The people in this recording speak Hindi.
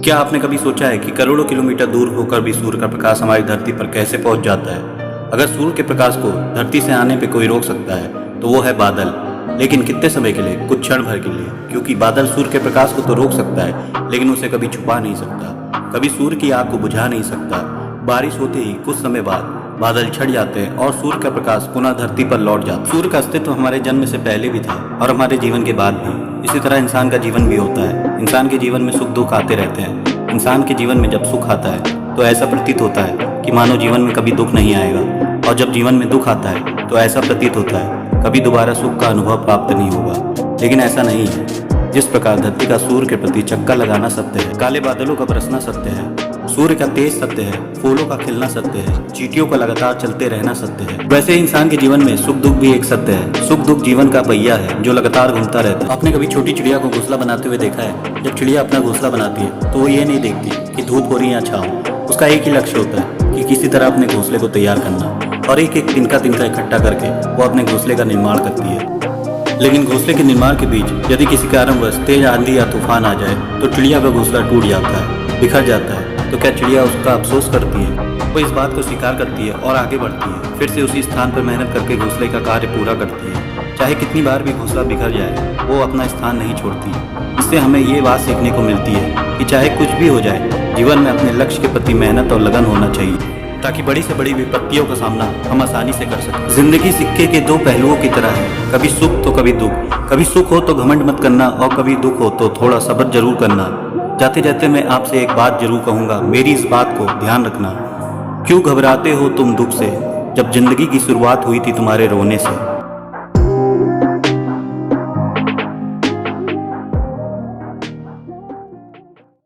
क्या आपने कभी सोचा है कि करोड़ों किलोमीटर दूर होकर भी सूर्य का प्रकाश हमारी धरती पर कैसे पहुंच जाता है? अगर सूर्य के प्रकाश को धरती से आने पे कोई रोक सकता है तो वो है बादल। लेकिन कितने समय के लिए? कुछ क्षण भर के लिए। क्योंकि बादल सूर्य के प्रकाश को तो रोक सकता है लेकिन उसे कभी छुपा नहीं सकता, कभी सूर्य की आग को बुझा नहीं सकता। बारिश होते ही कुछ समय बाद बादल छट जाते हैं और सूर्य का प्रकाश पुनः धरती पर लौट जाता है। सूर्य का अस्तित्व हमारे जन्म से पहले भी था और हमारे जीवन के बाद भी। इसी तरह इंसान का जीवन भी होता है। इंसान के जीवन में सुख दुख आते रहते हैं। इंसान के जीवन में जब सुख आता है तो ऐसा प्रतीत होता है कि मानो जीवन में कभी दुख नहीं आएगा, और जब जीवन में दुख आता है तो ऐसा प्रतीत होता है कभी दोबारा सुख का अनुभव प्राप्त नहीं होगा। लेकिन ऐसा नहीं है। जिस प्रकार धरती का सूर्य के प्रति चक्कर लगाना सत्य है, काले बादलों का बरसना सत्य है, सूर्य का तेज सत्य है, फूलों का खिलना सत्य है, चींटियों का लगातार चलते रहना सत्य है, वैसे ही इंसान के जीवन में सुख दुख भी एक सत्य है। सुख दुख जीवन का पहिया है जो लगातार घूमता रहता है। आपने कभी छोटी चिड़िया को घोंसला बनाते हुए देखा है? जब चिड़िया अपना घोंसला बनाती है तो वो ये नहीं देखती कि धूप हो रही है या छाँव। उसका एक ही लक्ष्य होता है कि किसी तरह अपने घोंसले को तैयार करना, और एक एक तिनका तिनका इकट्ठा करके वो अपने घोंसले का निर्माण करती है। लेकिन घोंसले के निर्माण के बीच यदि किसी कारणवश तेज आंधी या तूफान आ जाए तो चिड़िया का घोंसला टूट जाता है, बिखर जाता है। तो क्या चिड़िया उसका अफसोस करती है? वो इस बात को स्वीकार करती है और आगे बढ़ती है, फिर से उसी स्थान पर मेहनत करके घोंसले का कार्य पूरा करती है। चाहे कितनी बार भी घोंसला बिखर जाए, वो अपना स्थान नहीं छोड़ती। इससे हमें ये बात सीखने को मिलती है कि चाहे कुछ भी हो जाए, जीवन में अपने लक्ष्य के प्रति मेहनत और लगन होना चाहिए, ताकि बड़ी से बड़ी विपत्तियों का सामना हम आसानी से कर सकें। जिंदगी सिक्के के दो पहलुओं की तरह है, कभी सुख तो कभी दुख। कभी सुख हो तो घमंड मत करना, और कभी दुख हो तो थोड़ा सब्र जरूर करना। जाते जाते मैं आपसे एक बात जरूर कहूँगा, मेरी इस बात को ध्यान रखना। क्यों घबराते हो तुम दुख से, जब जिंदगी की शुरुआत हुई थी तुम्हारे रोने से।